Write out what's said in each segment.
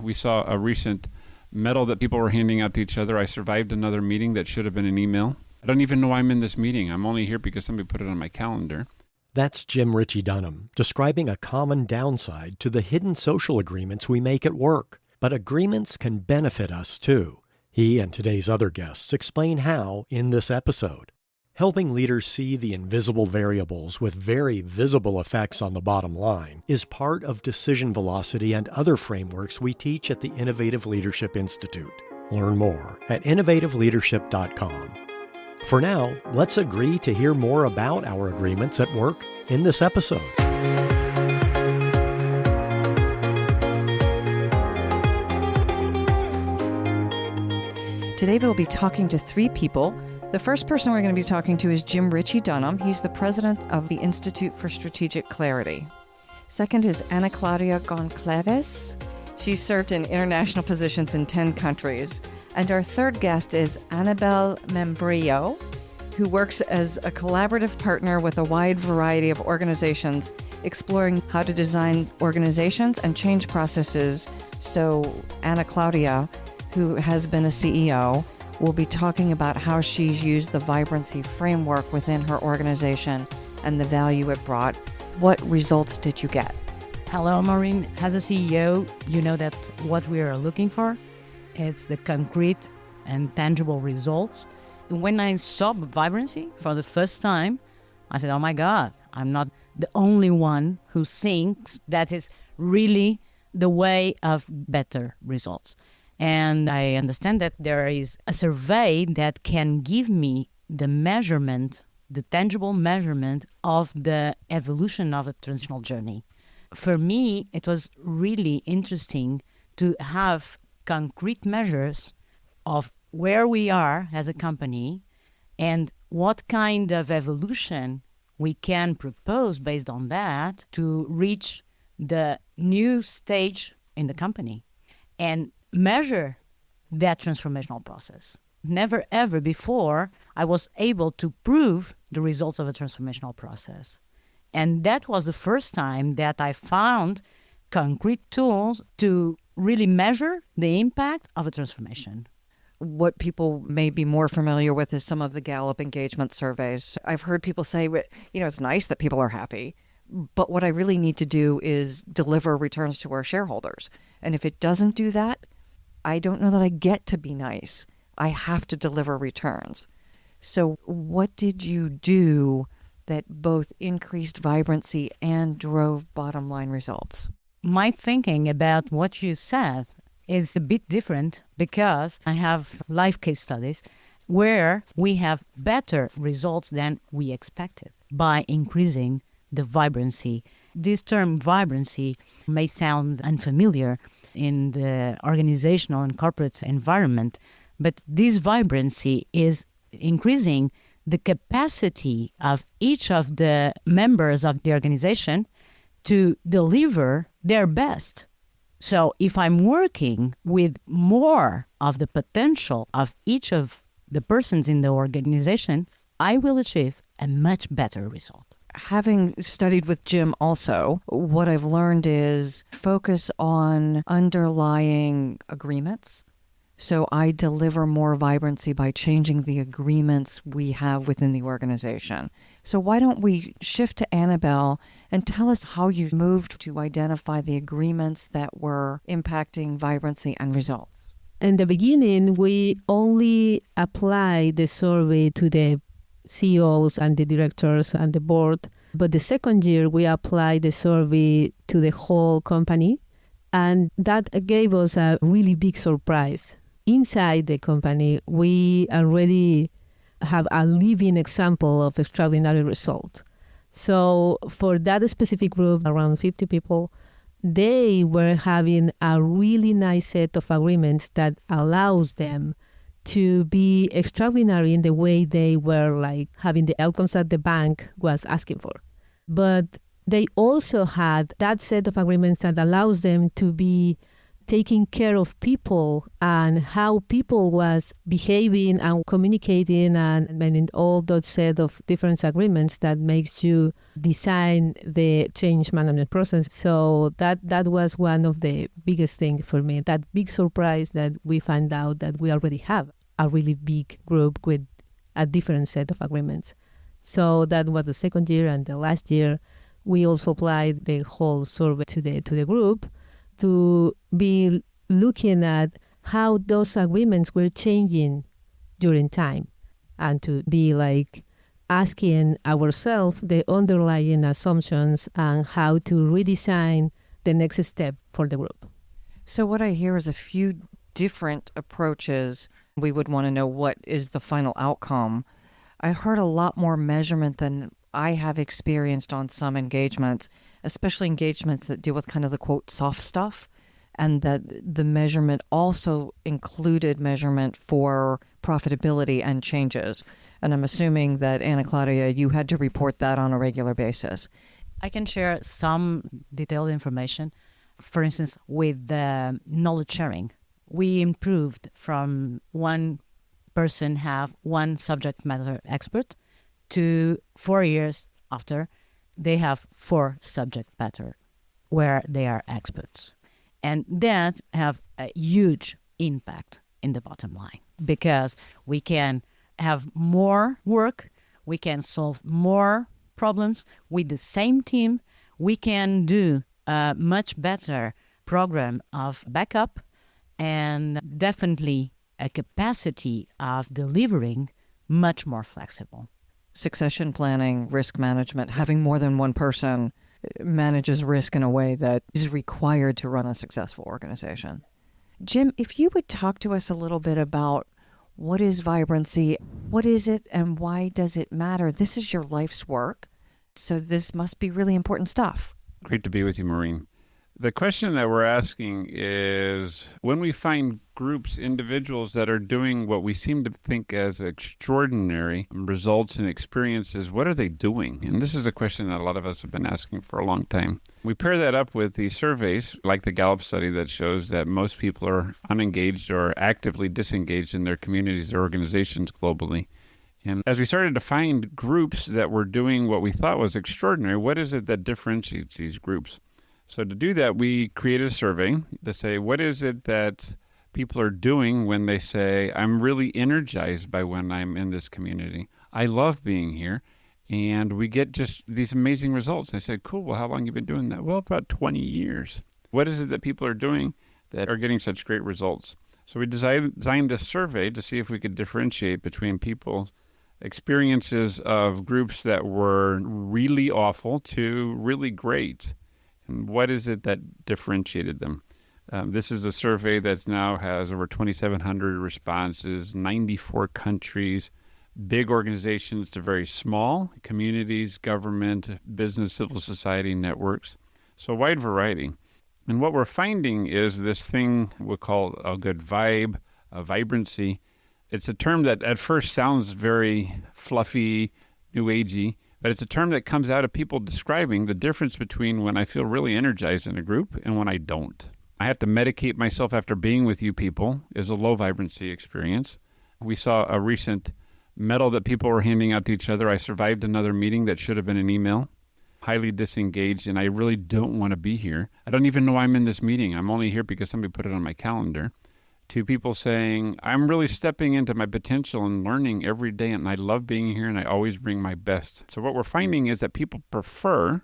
We saw a recent medal that people were handing out to each other. I survived another meeting that should have been an email. I don't even know I'm in this meeting. I'm only here because somebody put it on my calendar. That's Jim Ritchie-Dunham describing a common downside to the hidden social agreements we make at work. But agreements can benefit us too. He and today's other guests explain how in this episode. Helping leaders see the invisible variables with very visible effects on the bottom line is part of decision velocity and other frameworks we teach at the Innovative Leadership Institute. Learn more at innovativeleadership.com. For now, let's agree to hear more about our agreements at work in this episode. Today we'll be talking to three people. The first person we're going to be talking to is Jim Ritchie-Dunham. He's the president of the Institute for Strategic Clarity. Second is Claudia Goncalves. She's served in international positions in 10 countries. And our third guest is Anabel Membrillo, who works as a collaborative partner with a wide variety of organizations, exploring how to design organizations and change processes. So Claudia, who has been a CEO, will be talking about how she's used the vibrancy framework within her organization and the value it brought. What results did you get? Hello, Maureen. As a CEO, you know that what we are looking for, it's the concrete and tangible results. When I saw vibrancy for the first time, I said, oh my God, I'm not the only one who thinks that is really the way of better results. And I understand that there is a survey that can give me the measurement, the tangible measurement of the evolution of a transitional journey. For me, it was really interesting to have concrete measures of where we are as a company and what kind of evolution we can propose based on that to reach the new stage in the company and measure that transformational process. Never ever before I was able to prove the results of a transformational process. And that was the first time that I found concrete tools to really measure the impact of a transformation. What people may be more familiar with is some of the Gallup engagement surveys. I've heard people say, it's nice that people are happy, but what I really need to do is deliver returns to our shareholders. And if it doesn't do that, I don't know that I get to be nice. I have to deliver returns. So what did you do that both increased vibrancy and drove bottom line results? My thinking about what you said is a bit different because I have live case studies where we have better results than we expected by increasing the vibrancy. This term vibrancy may sound unfamiliar in the organizational and corporate environment, but this vibrancy is increasing the capacity of each of the members of the organization to deliver their best. So if I'm working with more of the potential of each of the persons in the organization, I will achieve a much better result. Having studied with Jim also, what I've learned is focus on underlying agreements. So I deliver more vibrancy by changing the agreements we have within the organization. So why don't we shift to Annabel and tell us how you moved to identify the agreements that were impacting vibrancy and results? In the beginning, we only applied the survey to the CEOs and the directors and the board. But the second year, we applied the survey to the whole company. And that gave us a really big surprise. Inside the company, we already have a living example of extraordinary result. So for that specific group, around 50 people, they were having a really nice set of agreements that allows them to be extraordinary in the way they were like having the outcomes that the bank was asking for. But they also had that set of agreements that allows them to be taking care of people and how people was behaving and communicating and in all those set of different agreements that makes you design the change management process. So that was one of the biggest things for me, that big surprise that we find out that we already have a really big group with a different set of agreements. So that was the second year, and the last year we also applied the whole survey to the group to be looking at how those agreements were changing during time, and to be like asking ourselves the underlying assumptions and how to redesign the next step for the group. So what I hear is a few different approaches. We would want to know what is the final outcome. I heard a lot more measurement than I have experienced on some engagements, especially engagements that deal with kind of the quote soft stuff, and that the measurement also included measurement for profitability and changes. And I'm assuming that, Ana Claudia, you had to report that on a regular basis. I can share some detailed information. For instance, with the knowledge sharing, we improved from one person have one subject matter expert to 4 years after they have 4 subject matter where they are experts. And that have a huge impact in the bottom line, because we can have more work, we can solve more problems with the same team, we can do a much better program of backup, and definitely a capacity of delivering much more flexible. Succession planning, risk management, having more than one person manages risk in a way that is required to run a successful organization. Jim, if you would talk to us a little bit about what is vibrancy, what is it, and why does it matter? This is your life's work, so this must be really important stuff. Great to be with you, Maureen. The question that we're asking is, when we find groups, individuals that are doing what we seem to think as extraordinary results and experiences, what are they doing? And this is a question that a lot of us have been asking for a long time. We pair that up with the surveys, like the Gallup study that shows that most people are unengaged or actively disengaged in their communities or organizations globally. And as we started to find groups that were doing what we thought was extraordinary, what is it that differentiates these groups? So to do that, we created a survey to say, what is it that people are doing when they say, I'm really energized by when I'm in this community. I love being here. And we get just these amazing results. I said, cool, well, how long have you been doing that? Well, about 20 years. What is it that people are doing that are getting such great results? So we designed this survey to see if we could differentiate between people's experiences of groups that were really awful to really great. And what is it that differentiated them? This is a survey that now has over 2,700 responses, 94 countries, big organizations to very small, communities, government, business, civil society networks. So a wide variety. And what we're finding is this thing we call a good vibe, a vibrancy. It's a term that at first sounds very fluffy, new agey, but it's a term that comes out of people describing the difference between when I feel really energized in a group and when I don't. I have to medicate myself after being with you people is a low vibrancy experience. We saw a recent medal that people were handing out to each other. I survived another meeting that should have been an email. Highly disengaged, and I really don't want to be here. I don't even know I'm in this meeting. I'm only here because somebody put it on my calendar. To people saying, I'm really stepping into my potential and learning every day, and I love being here, and I always bring my best. So what we're finding is that people prefer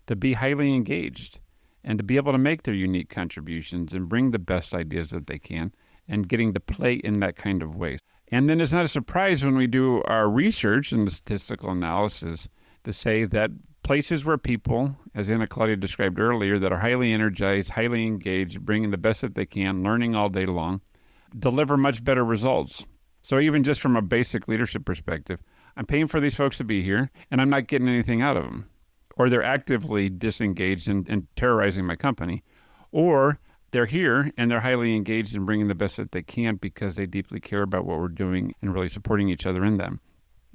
to be highly engaged and to be able to make their unique contributions and bring the best ideas that they can and getting to play in that kind of way. And then it's not a surprise when we do our research and the statistical analysis to say that places where people, as Ana Claudia described earlier, that are highly energized, highly engaged, bringing the best that they can, learning all day long, deliver much better results. So even just from a basic leadership perspective, I'm paying for these folks to be here, and I'm not getting anything out of them. Or they're actively disengaged and terrorizing my company. Or they're here, and they're highly engaged in bringing the best that they can because they deeply care about what we're doing and really supporting each other in them.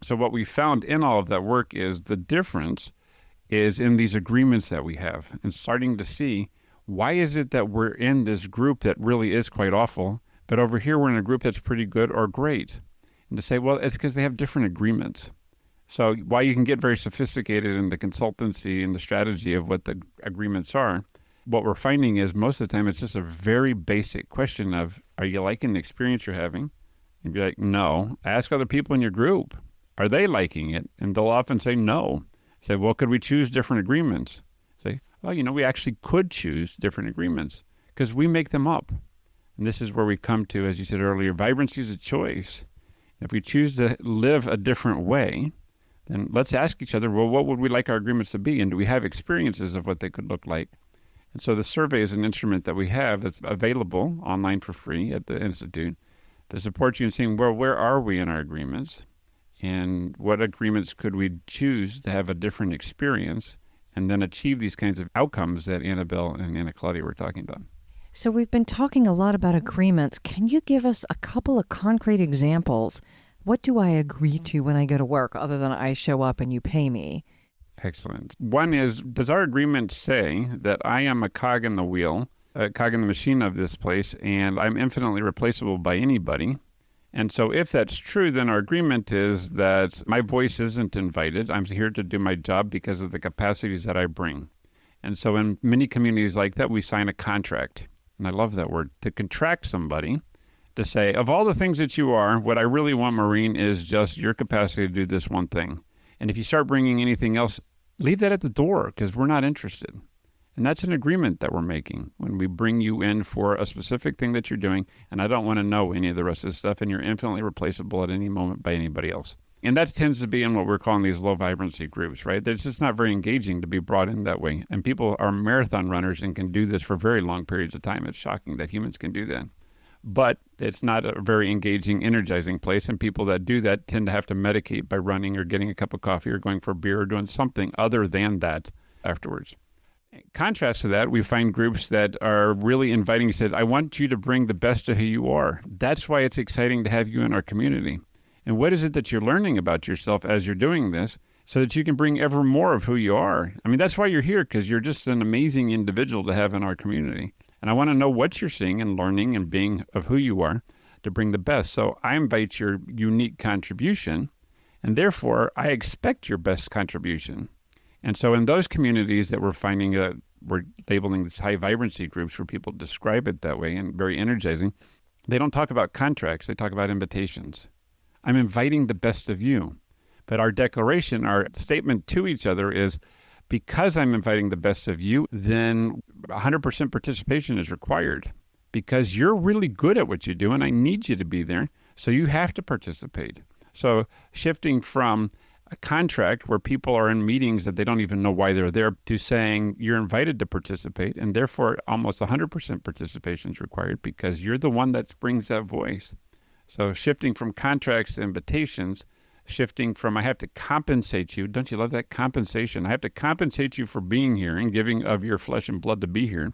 So what we found in all of that work is the difference is in these agreements that we have and starting to see Why is it that we're in this group that really is quite awful, but over here we're in a group that's pretty good or great? And to say, well, it's because they have different agreements. So while you can get very sophisticated in the consultancy and the strategy of what the agreements are, what we're finding is most of the time it's just a very basic question of, are you liking the experience you're having? And be like, no. Ask other people in your group. Are they liking it? And they'll often say no. Say, well, could we choose different agreements? Say, well, we actually could choose different agreements because we make them up. And this is where we come to, as you said earlier, vibrancy is a choice. If we choose to live a different way, then let's ask each other, well, what would we like our agreements to be? And do we have experiences of what they could look like? And so the survey is an instrument that we have that's available online for free at the Institute to support you in seeing, well, where are we in our agreements? And what agreements could we choose to have a different experience and then achieve these kinds of outcomes that Annabel and Anna Claudia were talking about? So we've been talking a lot about agreements. Can you give us a couple of concrete examples? What do I agree to when I go to work other than I show up and you pay me? Excellent. One is, does our agreement say that I am a cog in the wheel, a cog in the machine of this place, and I'm infinitely replaceable by anybody? And so if that's true, then our agreement is that my voice isn't invited. I'm here to do my job because of the capacities that I bring. And so in many communities like that, we sign a contract. And I love that word, to contract somebody, to say, of all the things that you are, what I really want, Maureen, is just your capacity to do this one thing. And if you start bringing anything else, leave that at the door because we're not interested. And that's an agreement that we're making when we bring you in for a specific thing that you're doing, and I don't want to know any of the rest of this stuff, and you're infinitely replaceable at any moment by anybody else. And that tends to be in what we're calling these low vibrancy groups, right? It's just not very engaging to be brought in that way. And people are marathon runners and can do this for very long periods of time. It's shocking that humans can do that. But it's not a very engaging, energizing place. And people that do that tend to have to medicate by running or getting a cup of coffee or going for a beer or doing something other than that afterwards. In contrast to that, we find groups that are really inviting, said, I want you to bring the best of who you are. That's why it's exciting to have you in our community. And what is it that you're learning about yourself as you're doing this so that you can bring ever more of who you are? I mean, that's why you're here, because you're just an amazing individual to have in our community. And I want to know what you're seeing and learning and being of who you are to bring the best. So I invite your unique contribution, and therefore I expect your best contribution. And so in those communities that we're finding that we're labeling these high vibrancy groups where people describe it that way and very energizing, they don't talk about contracts, they talk about invitations. I'm inviting the best of you. But our declaration, our statement to each other is, because I'm inviting the best of you, then 100% participation is required because you're really good at what you do and I need you to be there. So you have to participate. So shifting from a contract where people are in meetings that they don't even know why they're there to saying you're invited to participate, and therefore almost 100% participation is required because you're the one that brings that voice. So shifting from contracts to invitations, shifting from I have to compensate you. Don't you love that compensation? I have to compensate you for being here and giving of your flesh and blood to be here,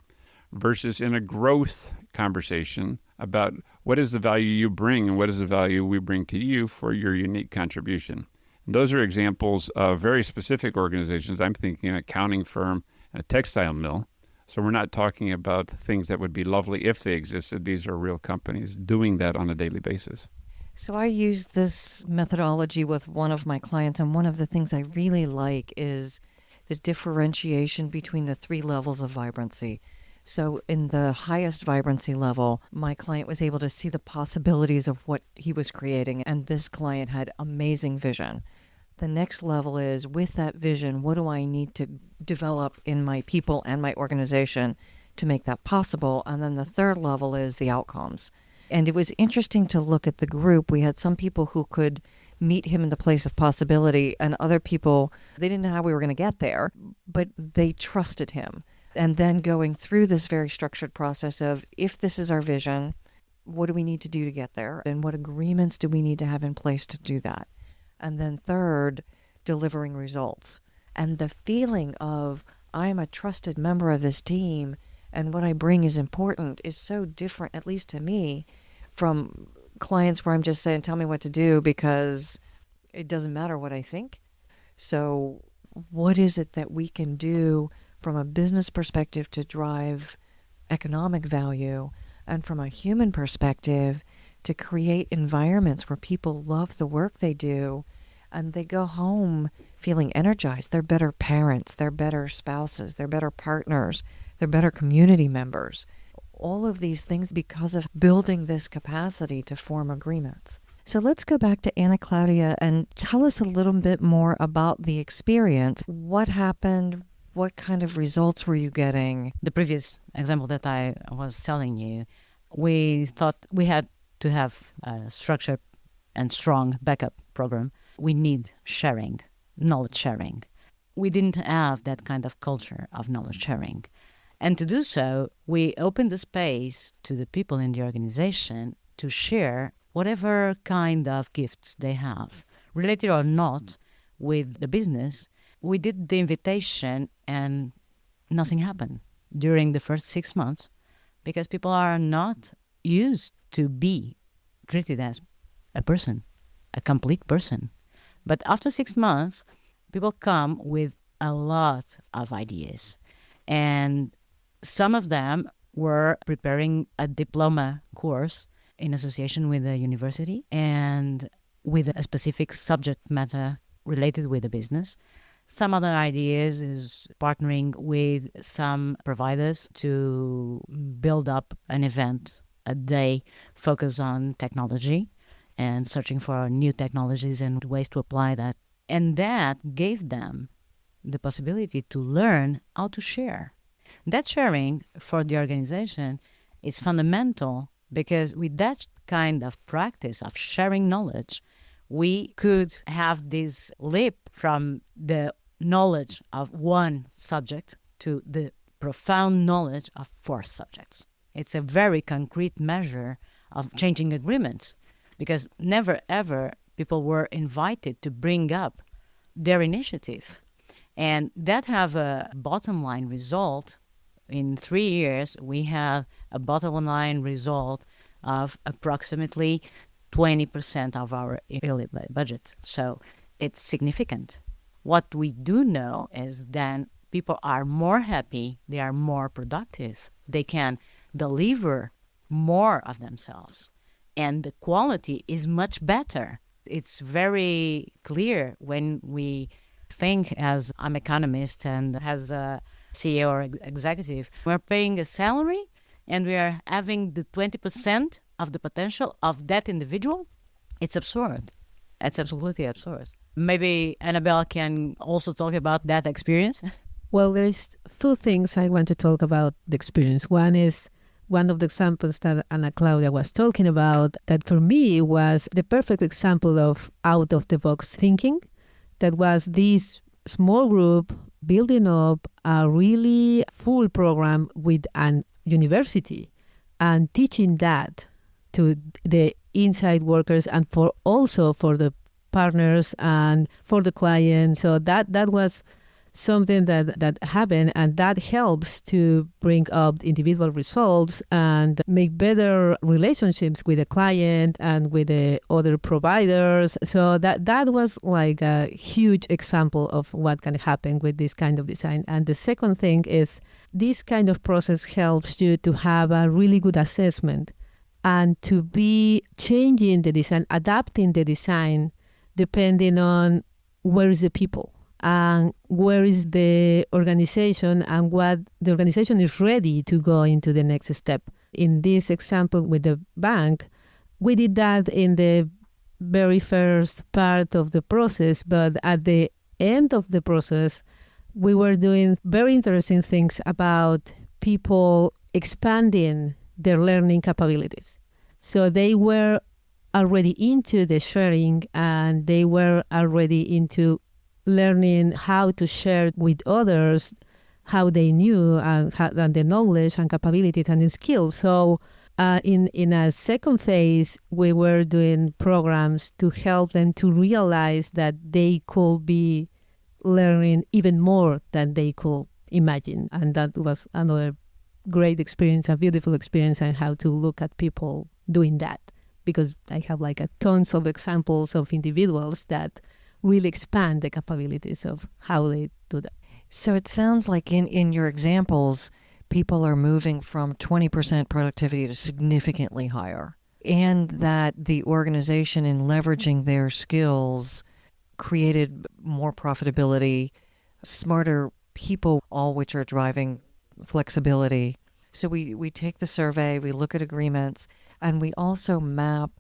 versus in a growth conversation about what is the value you bring and what is the value we bring to you for your unique contribution. And those are examples of very specific organizations. I'm thinking an accounting firm and a textile mill. So we're not talking about things that would be lovely if they existed. These are real companies doing that on a daily basis. So I use this methodology with one of my clients, and one of the things I really like is the differentiation between the 3 levels of vibrancy. So in the highest vibrancy level, my client was able to see the possibilities of what he was creating, and this client had amazing vision. The next level is, with that vision, what do I need to develop in my people and my organization to make that possible? And then the third level is the outcomes. And it was interesting to look at the group. We had some people who could meet him in the place of possibility, and other people, they didn't know how we were going to get there, but they trusted him. And then going through this very structured process of, if this is our vision, what do we need to do to get there? And what agreements do we need to have in place to do that? And then third, delivering results. And the feeling of, I'm a trusted member of this team and what I bring is important is so different, at least to me, from clients where I'm just saying, tell me what to do because it doesn't matter what I think. So what is it that we can do from a business perspective to drive economic value, and from a human perspective, to create environments where people love the work they do and they go home feeling energized. They're better parents, they're better spouses, they're better partners, they're better community members. All of these things because of building this capacity to form agreements. So let's go back to Anna Claudia and tell us a little bit more about the experience. What happened? What kind of results were you getting? The previous example that I was telling you, we thought we had to have a structured and strong backup program. We need sharing, knowledge sharing. We didn't have that kind of culture of knowledge sharing. And to do so, we opened the space to the people in the organization to share whatever kind of gifts they have, related or not with the business. We did the invitation and nothing happened during the first 6 months because people are not used to be treated as a person, a complete person. But after 6 months, people come with a lot of ideas. And some of them were preparing a diploma course in association with the university and with a specific subject matter related with the business. Some other ideas is partnering with some providers to build up an event, a day focused on technology and searching for new technologies and ways to apply that. And that gave them the possibility to learn how to share. That sharing for the organization is fundamental because with that kind of practice of sharing knowledge, we could have this leap from the knowledge of one subject to the profound knowledge of 4 subjects. It's a very concrete measure of changing agreements because never ever people were invited to bring up their initiative. And that have a bottom line result. In 3 years, we have a bottom line result of approximately 20% of our yearly budget. So it's significant. What we do know is then people are more happy, they are more productive, they can deliver more of themselves, and the quality is much better. It's very clear when we think as I'm economist and as a CEO or executive, we're paying a salary and we are having the 20% of the potential of that individual. It's absurd. It's absolutely absurd. Maybe Annabel can also talk about that experience. Well, there's 2 things I want to talk about the experience. One is one of the examples that Anna Claudia was talking about that for me was the perfect example of out-of-the-box thinking. That was this small group building up a really full program with an university and teaching that to the inside workers and also for the partners and for the client. So that was something that happened, and that helps to bring up individual results and make better relationships with the client and with the other providers. So that was like a huge example of what can happen with this kind of design. And the second thing is this kind of process helps you to have a really good assessment and to be changing the design, adapting the design depending on where is the people and where is the organization and what the organization is ready to go into the next step. In this example with the bank, we did that in the very first part of the process, but at the end of the process, we were doing very interesting things about people expanding their learning capabilities. So they were already into the sharing and they were already into learning how to share with others how they knew and the knowledge and capabilities and skills. So in a second phase, we were doing programs to help them to realize that they could be learning even more than they could imagine. And that was another great experience, a beautiful experience, and how to look at people doing that. Because I have like tons of examples of individuals that really expand the capabilities of how they do that. So it sounds like in your examples, people are moving from 20% productivity to significantly higher, and that the organization, in leveraging their skills, created more profitability, smarter people, all which are driving flexibility. So we take the survey, we look at agreements, and we also map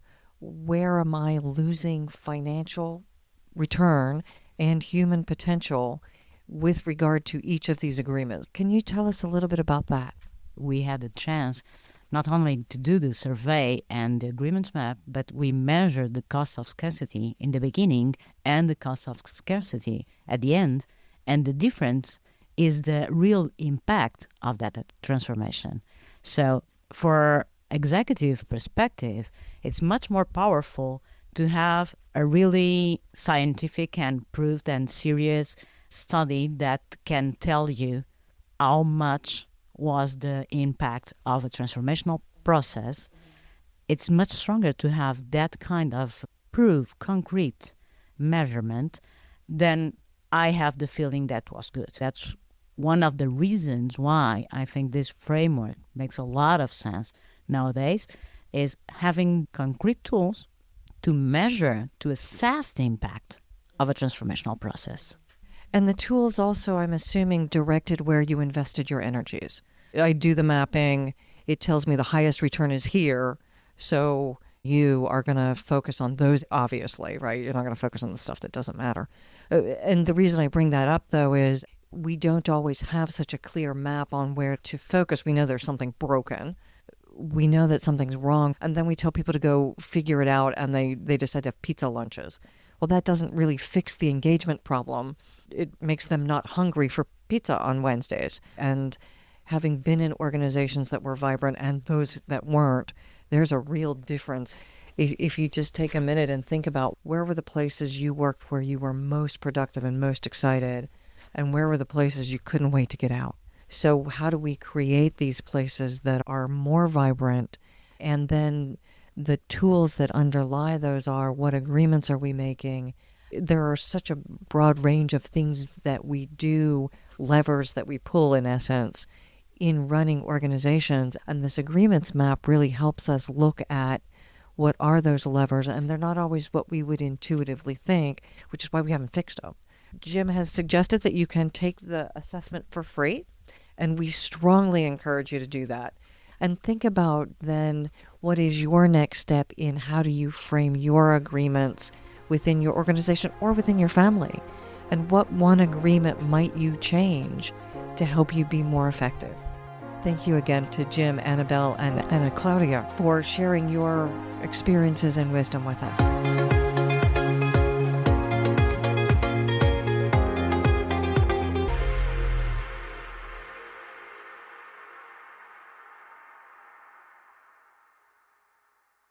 where am I losing financial return and human potential with regard to each of these agreements. Can you tell us a little bit about that? We had a chance not only to do the survey and the agreements map, but we measured the cost of scarcity in the beginning and the cost of scarcity at the end. And the difference is the real impact of that transformation. So for executive perspective, it's much more powerful to have a really scientific and proved and serious study that can tell you how much was the impact of a transformational process. It's much stronger to have that kind of proof, concrete measurement than I have the feeling that was good. That's one of the reasons why I think this framework makes a lot of sense nowadays, is having concrete tools to measure, to assess the impact of a transformational process. And the tools also, I'm assuming, directed where you invested your energies. I do the mapping. It tells me the highest return is here. So you are going to focus on those, obviously, right? You're not going to focus on the stuff that doesn't matter. And the reason I bring that up, though, is we don't always have such a clear map on where to focus. We know there's something broken. We know that something's wrong. And then we tell people to go figure it out, and they decide to have pizza lunches. Well, that doesn't really fix the engagement problem. It makes them not hungry for pizza on Wednesdays. And having been in organizations that were vibrant and those that weren't, there's a real difference. If you just take a minute and think about where were the places you worked where you were most productive and most excited, and where were the places you couldn't wait to get out. So how do we create these places that are more vibrant? And then the tools that underlie those are, what agreements are we making? There are such a broad range of things that we do, levers that we pull, in essence, in running organizations. And this agreements map really helps us look at what are those levers, and they're not always what we would intuitively think, which is why we haven't fixed them. Jim has suggested that you can take the assessment for free, and we strongly encourage you to do that. And think about then, what is your next step in how do you frame your agreements within your organization or within your family? And what one agreement might you change to help you be more effective? Thank you again to Jim, Annabel, and Claudia for sharing your experiences and wisdom with us.